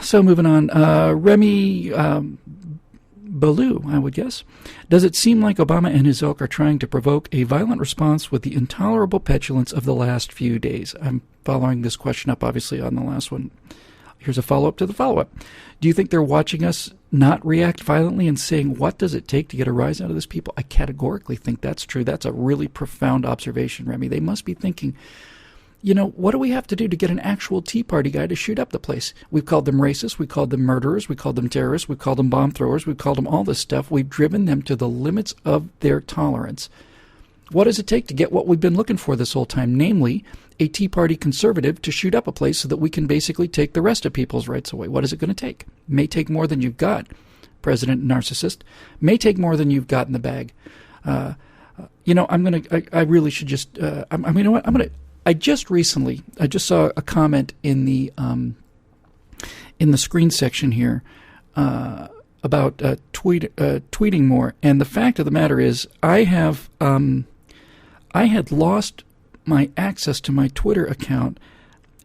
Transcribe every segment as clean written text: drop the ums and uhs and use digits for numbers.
So moving on, Remy Ballou, I would guess. Does it seem like Obama and his ilk are trying to provoke a violent response with the intolerable petulance of the last few days? I'm following this question up, obviously, on the last one. Here's a follow-up to the follow-up. Do you think they're watching us not react violently and saying, what does it take to get a rise out of this people? I categorically think that's true. That's a really profound observation, Remy. They must be thinking, you know, what do we have to do to get an actual Tea Party guy to shoot up the place? We've called them racists. We called them murderers. We called them terrorists. We called them bomb throwers. We've called them all this stuff. We've driven them to the limits of their tolerance. What does it take to get what we've been looking for this whole time, namely a Tea Party conservative to shoot up a place so that we can basically take the rest of people's rights away? What is it going to take? May take more than you've got, President Narcissist. May take more than you've got in the bag. You know, I really should just, you know what, I just saw a comment in the screen section here about tweeting more, and the fact of the matter is, I had lost my access to my Twitter account,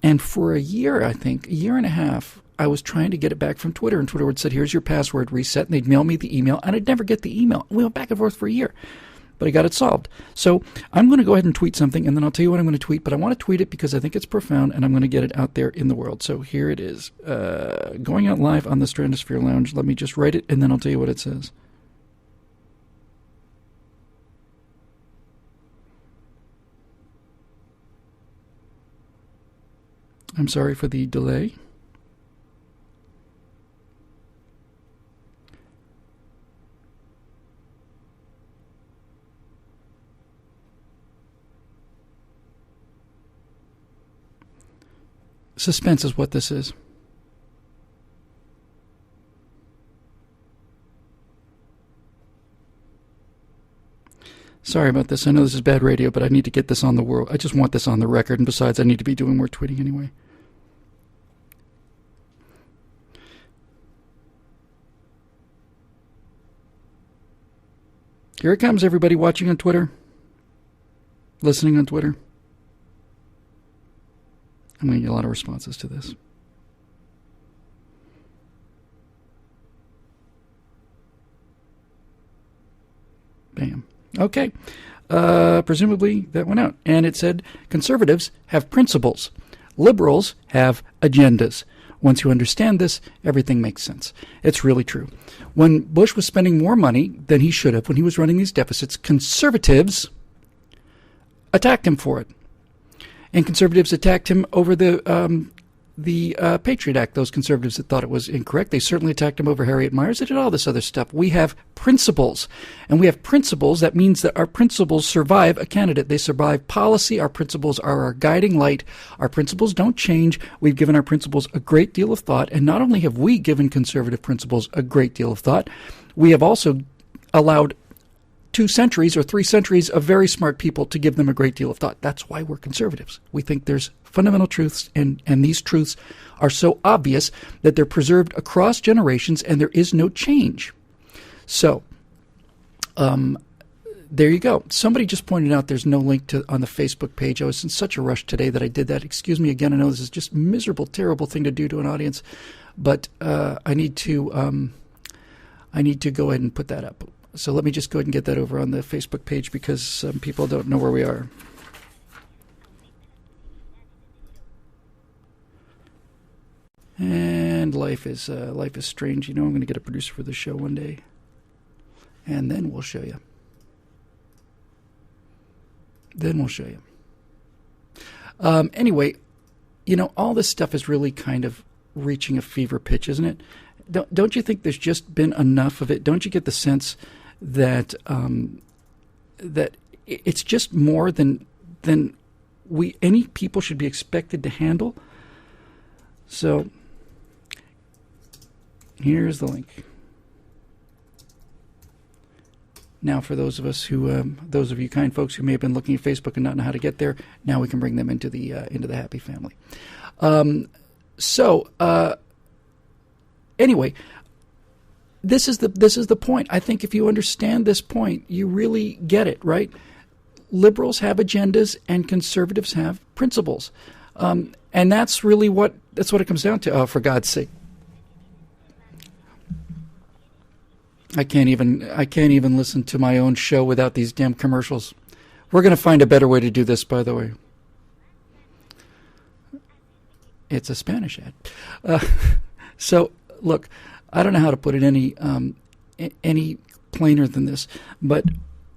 and for a year, I think, a year and a half, I was trying to get it back from Twitter, and Twitter would say, here's your password reset, and they'd mail me the email, and I'd never get the email. We went back and forth for a year, but I got it solved. So I'm going to go ahead and tweet something, and then I'll tell you what I'm going to tweet, but I want to tweet it because I think it's profound, and I'm going to get it out there in the world. So here it is. Going out live on the Stratosphere Lounge. Let me just write it, and then I'll tell you what it says. I'm sorry for the delay. Suspense is what this is. Sorry about this. I know this is bad radio, but I need to get this on the world. I just want this on the record, and besides, I need to be doing more tweeting anyway. Here it comes, everybody watching on Twitter, listening on Twitter. I'm going to get a lot of responses to this. Bam. Okay. Presumably that went out. And it said, conservatives have principles. Liberals have agendas. Once you understand this, everything makes sense. It's really true. When Bush was spending more money than he should have, when he was running these deficits, conservatives attacked him for it. And conservatives attacked him over the Patriot Act. Those conservatives that thought it was incorrect, they certainly attacked him over Harriet Miers. They did all this other stuff. We have principles. And we have principles. That means that our principles survive a candidate. They survive policy. Our principles are our guiding light. Our principles don't change. We've given our principles a great deal of thought. And not only have we given conservative principles a great deal of thought, we have also allowed 2 centuries or 3 centuries of very smart people to give them a great deal of thought. That's why we're conservatives. We think there's fundamental truths, and these truths are so obvious that they're preserved across generations, and there is no change. So, there you go. Somebody just pointed out there's no link on the Facebook page. I was in such a rush today that I did that. Excuse me again. I know this is just a miserable, terrible thing to do to an audience, but I need to go ahead and put that up. So let me just go ahead and get that over on the Facebook page because some people don't know where we are. And life is strange. You know, I'm going to get a producer for the show one day, and then we'll show you. Anyway, you know, all this stuff is really kind of reaching a fever pitch, isn't it? Don't you think there's just been enough of it? Don't you get the sense that that it's just more than any people should be expected to handle? So here's the link. Now, for those of us who, those of you kind folks who may have been looking at Facebook and not know how to get there, now we can bring them into the happy family. Anyway, this is the point. I think if you understand this point, you really get it, right? Liberals have agendas and conservatives have principles. And that's really what it comes down to. Oh, for God's sake. I can't even listen to my own show without these damn commercials. We're going to find a better way to do this, by the way. It's a Spanish ad. So, look, I don't know how to put it any plainer than this, but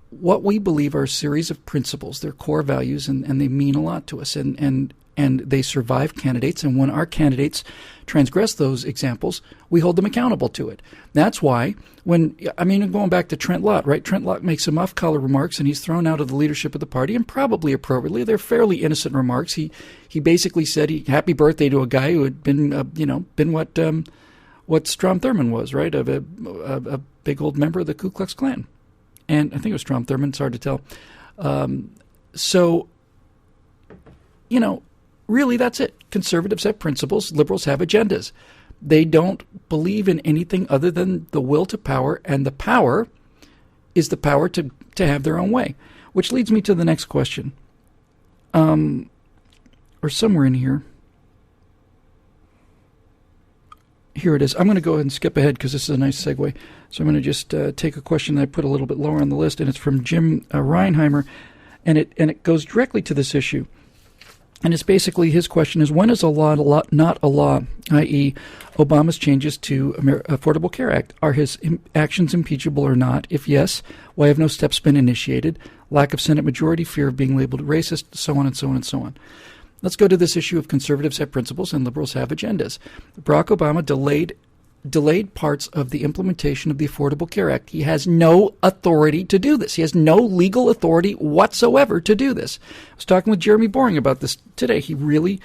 what we believe are a series of principles. They're core values, and they mean a lot to us, and they survive candidates. And when our candidates transgress those examples, we hold them accountable to it. That's why going back to Trent Lott, right? Trent Lott makes some off-color remarks, and he's thrown out of the leadership of the party, and probably appropriately. They're fairly innocent remarks. He basically said happy birthday to a guy who had been what Strom Thurmond was, right? A big old member of the Ku Klux Klan. And I think it was Strom Thurmond. It's hard to tell. Really, that's it. Conservatives have principles. Liberals have agendas. They don't believe in anything other than the will to power, and the power is the power to have their own way. Which leads me to the next question. Or somewhere in here. Here it is. I'm going to go ahead and skip ahead because this is a nice segue. So I'm going to just take a question that I put a little bit lower on the list, and it's from Jim Reinheimer, and it goes directly to this issue. And it's basically, his question is, when is a law not a law, i.e. Obama's changes to Affordable Care Act? Are his actions impeachable or not? If yes, why have no steps been initiated? Lack of Senate majority, fear of being labeled racist, so on and so on and so on. Let's go to this issue of conservatives have principles and liberals have agendas. Barack Obama delayed parts of the implementation of the Affordable Care Act. He has no authority to do this. He has no legal authority whatsoever to do this. I was talking with Jeremy Boring about this today. He really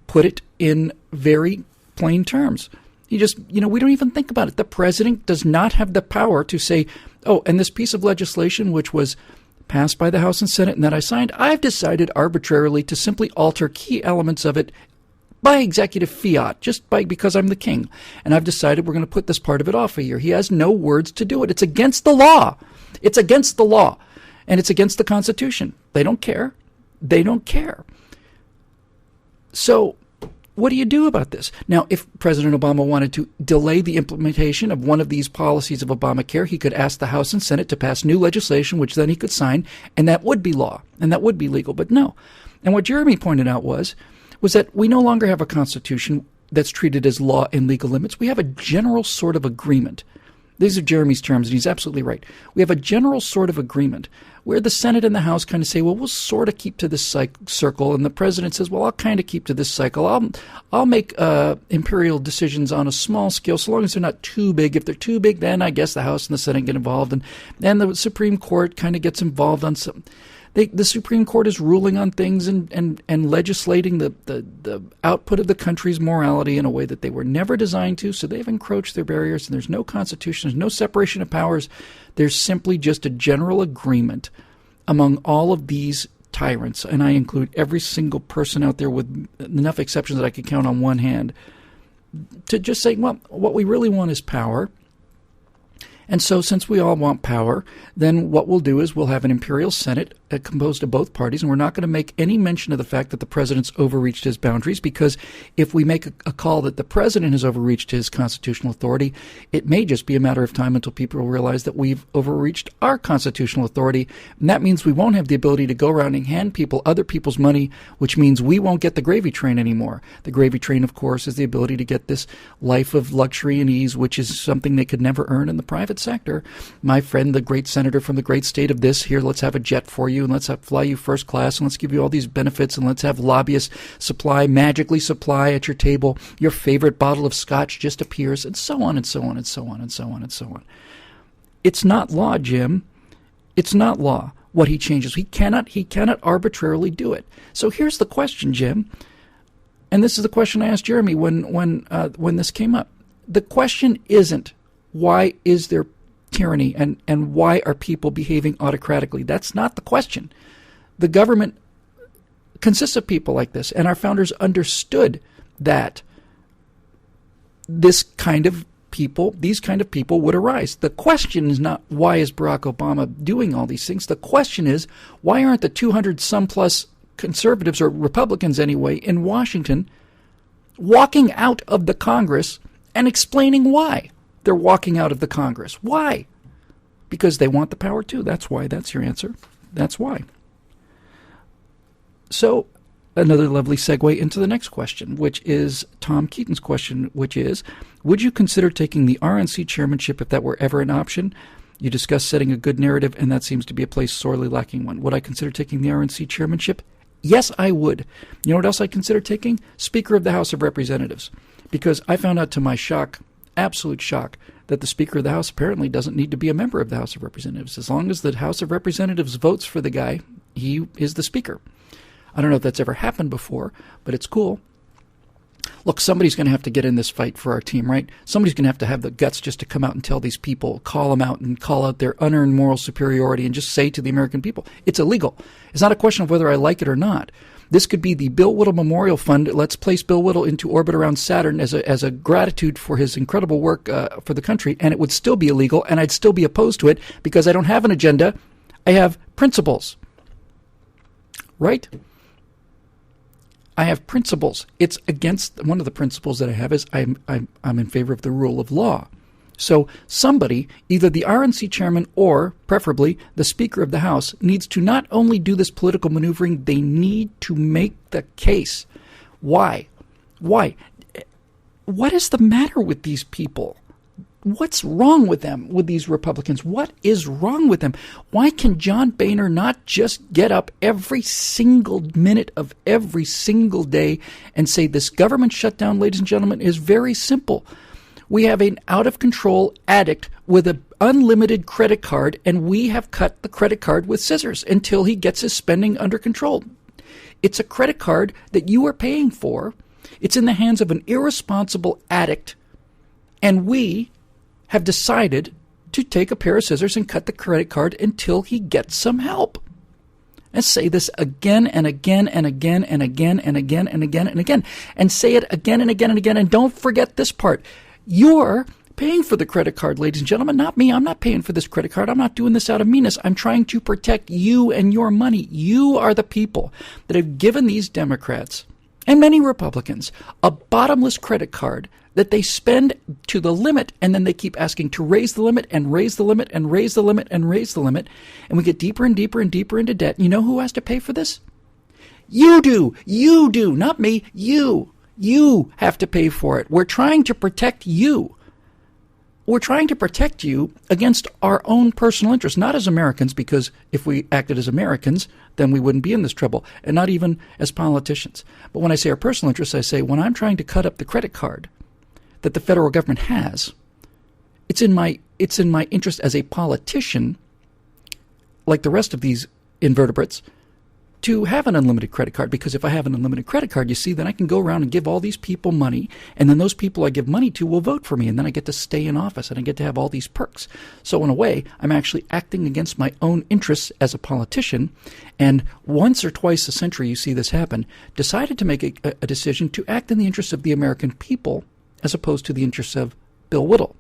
put it in very plain terms. He just, we don't even think about it. The president does not have the power to say, oh, and this piece of legislation, which was passed by the House and Senate and that I signed, I've decided arbitrarily to simply alter key elements of it by executive fiat, because I'm the king. And I've decided we're going to put this part of it off a year. He has no words to do it. It's against the law. It's against the law. And it's against the Constitution. They don't care. They don't care. So what do you do about this? Now, if President Obama wanted to delay the implementation of one of these policies of Obamacare, he could ask the House and Senate to pass new legislation, which then he could sign, and that would be law, and that would be legal. But no. And what Jeremy pointed out was that we no longer have a Constitution that's treated as law and legal limits. We have a general sort of agreement. These are Jeremy's terms, and he's absolutely right. We have a general sort of agreement where the Senate and the House kind of say, well, we'll sort of keep to this circle, and the president says, well, I'll kind of keep to this cycle. I'll make imperial decisions on a small scale, so long as they're not too big. If they're too big, then I guess the House and the Senate get involved, and the Supreme Court kind of gets involved on some. The Supreme Court is ruling on things and legislating the output of the country's morality in a way that they were never designed to, so they've encroached their barriers, and there's no Constitution, there's no separation of powers. There's simply just a general agreement among all of these tyrants, and I include every single person out there with enough exceptions that I could count on one hand, to just say, well, what we really want is power. And so since we all want power, then what we'll do is we'll have an imperial Senate composed of both parties, and we're not going to make any mention of the fact that the president's overreached his boundaries, because if we make a call that the president has overreached his constitutional authority, it may just be a matter of time until people realize that we've overreached our constitutional authority, and that means we won't have the ability to go around and hand people other people's money, which means we won't get the gravy train anymore. The gravy train, of course, is the ability to get this life of luxury and ease, which is something they could never earn in the private sector. My friend, the great senator from the great state of this, here, let's have a jet for you, and let's fly you first class, and let's give you all these benefits, and let's have lobbyists magically supply at your table your favorite bottle of scotch just appears, and so on and so on and so on and so on and so on. It's not law, Jim. It's not law what he changes. He cannot arbitrarily do it. So here's the question, Jim, and this is the question I asked Jeremy when this came up. The question isn't why is there tyranny and why are people behaving autocratically. That's not the question. The government consists of people like this, and our founders understood that these kind of people would arise. The question is not why is Barack Obama doing all these things. The question is why aren't the 200 some plus conservatives, or Republicans anyway, in Washington walking out of the Congress and explaining why they're walking out of the Congress. Why? Because they want the power too. That's why. That's your answer. That's why. So, another lovely segue into the next question, which is Tom Keaton's question, which is, would you consider taking the RNC chairmanship if that were ever an option? You discussed setting a good narrative, and that seems to be a place sorely lacking one. Would I consider taking the RNC chairmanship? Yes, I would. You know what else I'd consider taking? Speaker of the House of Representatives. Because I found out to my shock, absolute shock, that the Speaker of the House apparently doesn't need to be a member of the House of Representatives. As long as the House of Representatives votes for the guy, he is the Speaker. I don't know if that's ever happened before, but it's cool. Look, somebody's going to have to get in this fight for our team, right? Somebody's going to have the guts just to come out and tell these people, call them out and call out their unearned moral superiority and just say to the American people, it's illegal. It's not a question of whether I like it or not. This could be the Bill Whittle Memorial Fund. Let's place Bill Whittle into orbit around Saturn as a gratitude for his incredible work for the country, and it would still be illegal, and I'd still be opposed to it because I don't have an agenda. I have principles. Right? I have principles. It's against one of the principles that I have is I'm in favor of the rule of law. So somebody, either the RNC chairman or preferably the Speaker of the House, needs to not only do this political maneuvering, they need to make the case. Why? Why? What is the matter with these people? What's wrong with them, with these Republicans? What is wrong with them? Why can John Boehner not just get up every single minute of every single day and say this government shutdown, ladies and gentlemen, is very simple. We have an out-of-control addict with an unlimited credit card, and we have cut the credit card with scissors until he gets his spending under control. It's a credit card that you are paying for. It's in the hands of an irresponsible addict, and we have decided to take a pair of scissors and cut the credit card until he gets some help. And say this again and again and again and again and again and again and again. And say it again and again and again. And don't forget this part. You're paying for the credit card, ladies and gentlemen, not me. I'm not paying for this credit card. I'm not doing this out of meanness. I'm trying to protect you and your money. You are the people that have given these Democrats and many Republicans a bottomless credit card that they spend to the limit, and then they keep asking to raise the limit and raise the limit and raise the limit and raise the limit, and we get deeper and deeper and deeper into debt. You know who has to pay for this? You do. You do. Not me. You. You have to pay for it. We're trying to protect you. We're trying to protect you against our own personal interests, not as Americans, because if we acted as Americans, then we wouldn't be in this trouble, and not even as politicians. But when I say our personal interests, I say when I'm trying to cut up the credit card that the federal government has, it's in my interest as a politician, like the rest of these invertebrates, to have an unlimited credit card. Because if I have an unlimited credit card, you see, then I can go around and give all these people money, and then those people I give money to will vote for me, and then I get to stay in office, and I get to have all these perks. So in a way, I'm actually acting against my own interests as a politician, and once or twice a century you see this happen, decided to make a decision to act in the interests of the American people as opposed to the interests of Bill Whittle.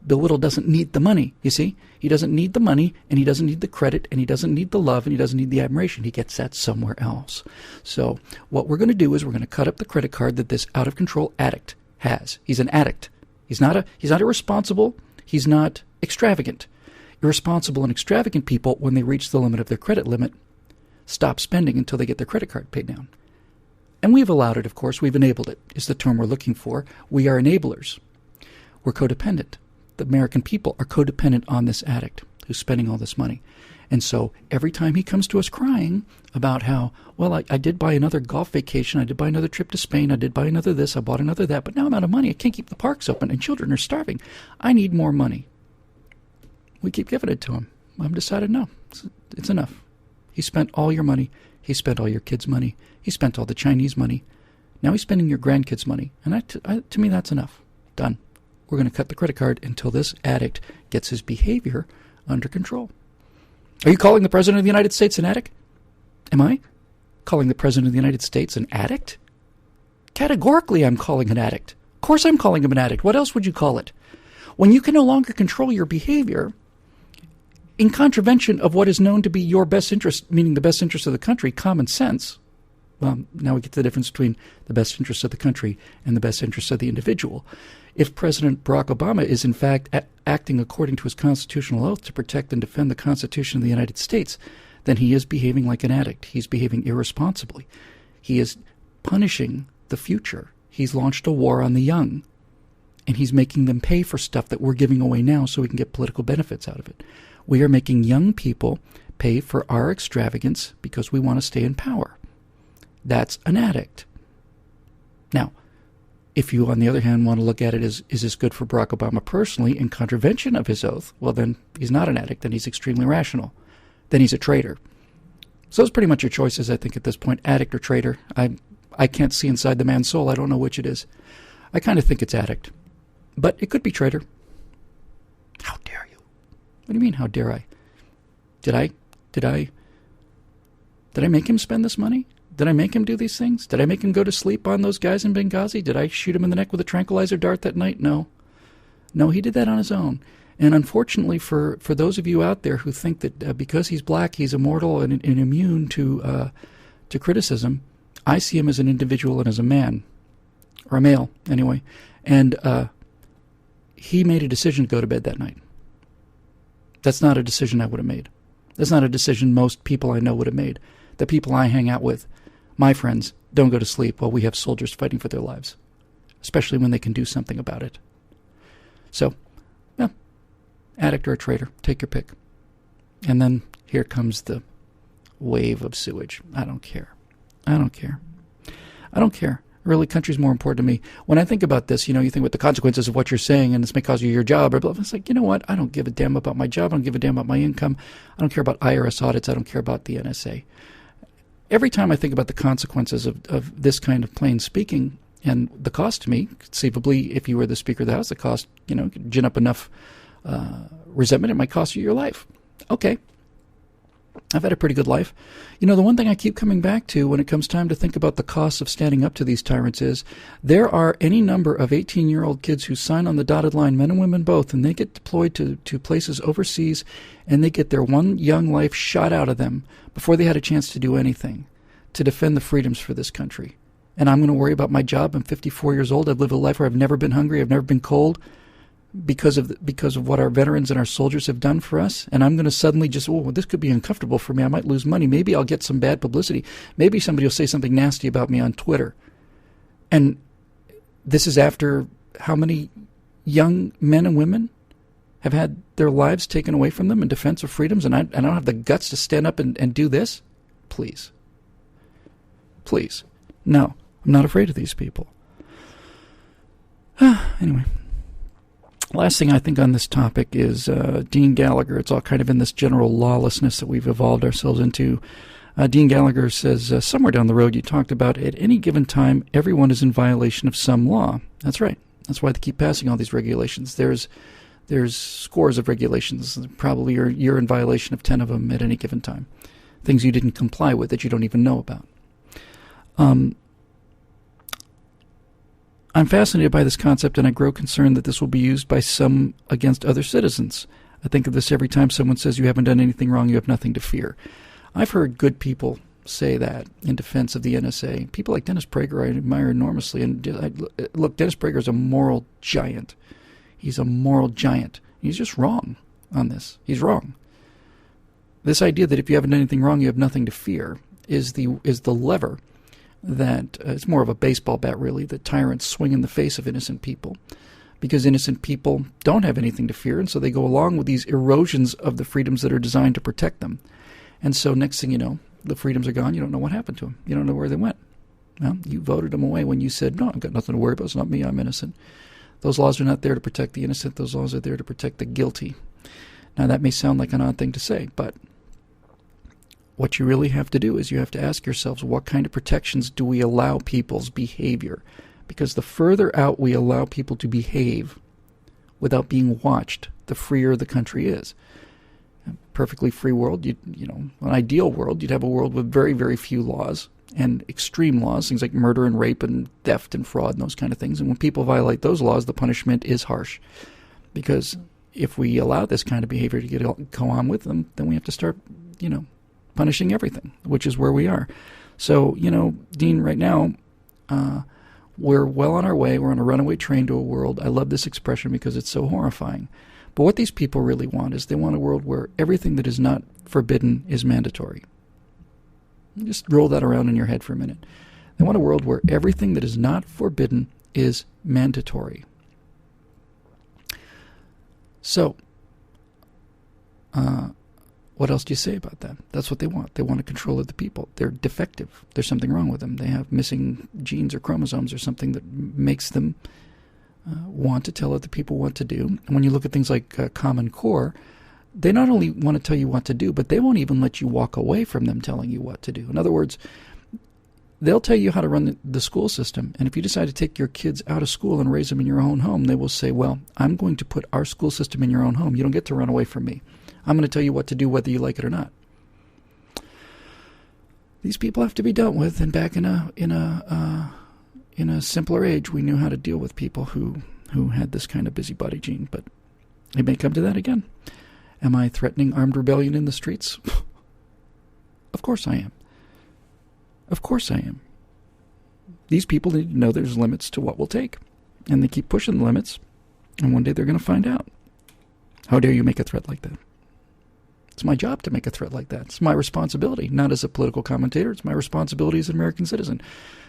Bill Whittle doesn't need the money, you see. He doesn't need the money, and he doesn't need the credit, and he doesn't need the love, and he doesn't need the admiration. He gets that somewhere else. So what we're going to do is we're going to cut up the credit card that this out-of-control addict has. He's an addict. He's not irresponsible. He's not extravagant. Irresponsible and extravagant people, when they reach the limit of their credit limit, stop spending until they get their credit card paid down. And we've allowed it, of course. We've enabled it, is the term we're looking for. We are enablers. We're codependent. The American people are codependent on this addict who's spending all this money. And so every time he comes to us crying about how, well, I did buy another golf vacation, I did buy another trip to Spain, I did buy another this, I bought another that, but now I'm out of money. I can't keep the parks open, and children are starving. I need more money. We keep giving it to him. I've decided, no, it's enough. He spent all your money. He spent all your kids' money. He spent all the Chinese money. Now he's spending your grandkids' money. And to me, that's enough. Done. We're going to cut the credit card until this addict gets his behavior under control. Are you calling the President of the United States an addict? Am I calling the President of the United States an addict? Categorically, I'm calling an addict. Of course I'm calling him an addict. What else would you call it? When you can no longer control your behavior, in contravention of what is known to be your best interest, meaning the best interest of the country, common sense. Well, now we get to the difference between the best interest of the country and the best interest of the individual. If President Barack Obama is in fact acting according to his constitutional oath to protect and defend the Constitution of the United States, then he is behaving like an addict. He's behaving irresponsibly. He is punishing the future. He's launched a war on the young, and he's making them pay for stuff that we're giving away now so we can get political benefits out of it. We are making young people pay for our extravagance because we want to stay in power. That's an addict. Now, if you, on the other hand, want to look at it as, is this good for Barack Obama personally in contravention of his oath? Well, then he's not an addict, then he's extremely rational. Then he's a traitor. So it's pretty much your choices, I think, at this point, addict or traitor. I can't see inside the man's soul. I don't know which it is. I kind of think it's addict. But it could be traitor. How dare you? What do you mean, how dare I? Did I make him spend this money? Did I make him do these things? Did I make him go to sleep on those guys in Benghazi? Did I shoot him in the neck with a tranquilizer dart that night? No. No, he did that on his own. And unfortunately for those of you out there who think that because he's black, he's immortal and immune to criticism, I see him as an individual and as a man. Or a male, anyway. And he made a decision to go to bed that night. That's not a decision I would have made. That's not a decision most people I know would have made. The people I hang out with, my friends, don't go to sleep while we have soldiers fighting for their lives, especially when they can do something about it. So, yeah, addict or a traitor, take your pick. And then here comes the wave of sewage. I don't care. I don't care. I don't care. Really, country's more important to me. When I think about this, you think about the consequences of what you're saying, and this may cost you your job. It's like, you know what? I don't give a damn about my job. I don't give a damn about my income. I don't care about IRS audits. I don't care about the NSA. Every time I think about the consequences of this kind of plain speaking and the cost to me, conceivably, if you were the Speaker of the House, the cost, gin up enough resentment, it might cost you your life. Okay. I've had a pretty good life. The one thing I keep coming back to when it comes time to think about the costs of standing up to these tyrants is there are any number of 18-year-old kids who sign on the dotted line, men and women both, and they get deployed to places overseas, and they get their one young life shot out of them before they had a chance to do anything to defend the freedoms for this country. And I'm going to worry about my job. I'm 54 years old. I've lived a life where I've never been hungry. I've never been cold. Because of what our veterans and our soldiers have done for us, and I'm going to suddenly just, this could be uncomfortable for me. I might lose money. Maybe I'll get some bad publicity. Maybe somebody will say something nasty about me on Twitter. And this is after how many young men and women have had their lives taken away from them in defense of freedoms, and I don't have the guts to stand up and do this? Please. Please. No, I'm not afraid of these people. Anyway. Last thing I think on this topic is Dean Gallagher. It's all kind of in this general lawlessness that we've evolved ourselves into. Dean Gallagher says, somewhere down the road you talked about at any given time, everyone is in violation of some law. That's right. That's why they keep passing all these regulations. There's scores of regulations. Probably you're in violation of 10 of them at any given time. Things you didn't comply with that you don't even know about. I'm fascinated by this concept, and I grow concerned that this will be used by some against other citizens. I think of this every time someone says you haven't done anything wrong, you have nothing to fear. I've heard good people say that in defense of the NSA. People like Dennis Prager I admire enormously. And look, Dennis Prager is a moral giant. He's a moral giant. He's just wrong on this. He's wrong. This idea that if you haven't done anything wrong, you have nothing to fear is the lever that it's more of a baseball bat, really, that tyrants swing in the face of innocent people, because innocent people don't have anything to fear, and so they go along with these erosions of the freedoms that are designed to protect them. And so next thing you know, the freedoms are gone. You don't know what happened to them. You don't know where they went. Well, you voted them away when you said, no, I've got nothing to worry about. It's not me. I'm innocent. Those laws are not there to protect the innocent. Those laws are there to protect the guilty. Now, that may sound like an odd thing to say, but what you really have to do is you have to ask yourselves, what kind of protections do we allow people's behavior? Because the further out we allow people to behave without being watched, the freer the country is. A perfectly free world, an ideal world, you'd have a world with very, very few laws and extreme laws, things like murder and rape and theft and fraud and those kind of things. And when people violate those laws, the punishment is harsh because if we allow this kind of behavior to go on with them, then we have to start, punishing everything, which is where we are. So, Dean, right now, we're well on our way. We're on a runaway train to a world. I love this expression because it's so horrifying. But what these people really want is they want a world where everything that is not forbidden is mandatory. Just roll that around in your head for a minute. They want a world where everything that is not forbidden is mandatory. So, what else do you say about that? That's what they want. They want a control of the people. They're defective. There's something wrong with them. They have missing genes or chromosomes or something that makes them want to tell other people what to do. And when you look at things like Common Core, they not only want to tell you what to do, but they won't even let you walk away from them telling you what to do. In other words, they'll tell you how to run the school system, and if you decide to take your kids out of school and raise them in your own home, they will say, well, I'm going to put our school system in your own home. You don't get to run away from me. I'm going to tell you what to do whether you like it or not. These people have to be dealt with, and back in a simpler age, we knew how to deal with people who had this kind of busybody gene, but it may come to that again. Am I threatening armed rebellion in the streets? Of course I am. Of course I am. These people need to know there's limits to what we'll take. And they keep pushing the limits, and one day they're going to find out. How dare you make a threat like that? It's my job to make a threat like that. It's my responsibility, not as a political commentator. It's my responsibility as an American citizen.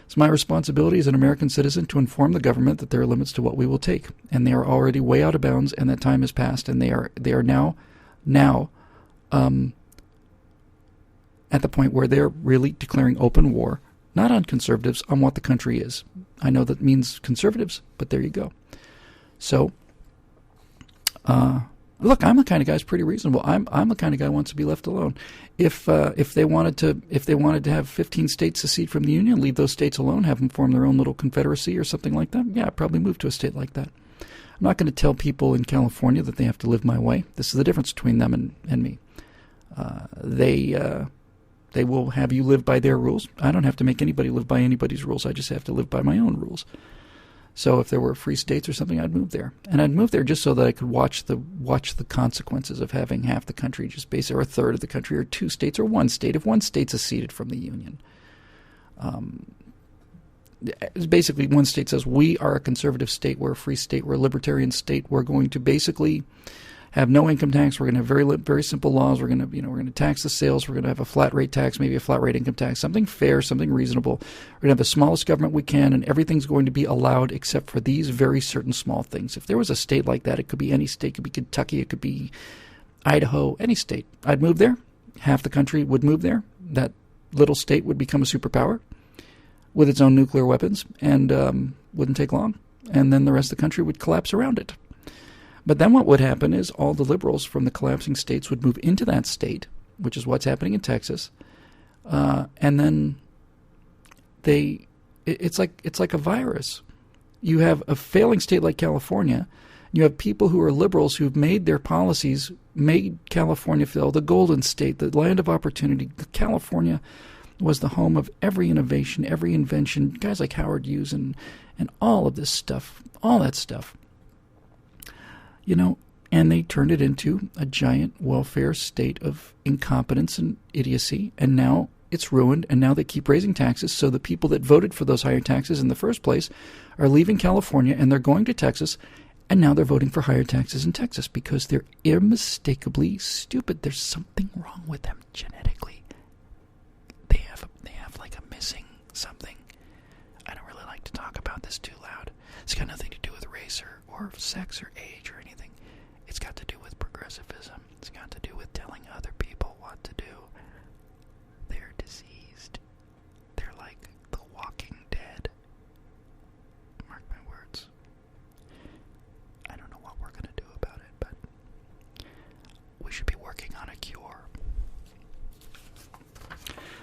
It's my responsibility as an American citizen to inform the government that there are limits to what we will take. And they are already way out of bounds, and that time has passed, and they are now at the point where they're really declaring open war, not on conservatives, on what the country is. I know that means conservatives, but there you go. So, look, I'm the kind of guy who's pretty reasonable. I'm the kind of guy who wants to be left alone. If they wanted to have 15 states secede from the Union, leave those states alone, have them form their own little confederacy or something like that, yeah, I'd probably move to a state like that. I'm not going to tell people in California that they have to live my way. This is the difference between them and me. They will have you live by their rules. I don't have to make anybody live by anybody's rules. I just have to live by my own rules. So if there were free states or something, I'd move there. And I'd move there just so that I could watch the consequences of having half the country just basically, or a third of the country, or 2 states, or 1 state. If 1 state's seceded from the Union, basically 1 state says, we are a conservative state, we're a free state, we're a libertarian state, we're going to basically have no income tax, we're going to have very simple laws, we're going to tax the sales, we're going to have a flat rate tax, maybe a flat rate income tax, something fair, something reasonable. We're going to have the smallest government we can, and everything's going to be allowed except for these very certain small things. If there was a state like that, it could be any state, it could be Kentucky, it could be Idaho, any state. I'd move there. Half the country would move there. That little state would become a superpower with its own nuclear weapons, and wouldn't take long. And then the rest of the country would collapse around it. But then what would happen is all the liberals from the collapsing states would move into that state, which is what's happening in Texas, and then it's like a virus. You have a failing state like California. You have people who are liberals who've made their policies, made California feel the golden state, the land of opportunity. California was the home of every innovation, every invention, guys like Howard Hughes and all of this stuff, all that stuff. And they turned it into a giant welfare state of incompetence and idiocy, and now it's ruined, and now they keep raising taxes, so the people that voted for those higher taxes in the first place are leaving California, and they're going to Texas, and now they're voting for higher taxes in Texas because they're unmistakably stupid. There's something wrong with them genetically. They have like a missing something. I don't really like to talk about this too loud. It's got nothing to do with race or sex or age or anything. It's got to do with progressivism. It's got to do with telling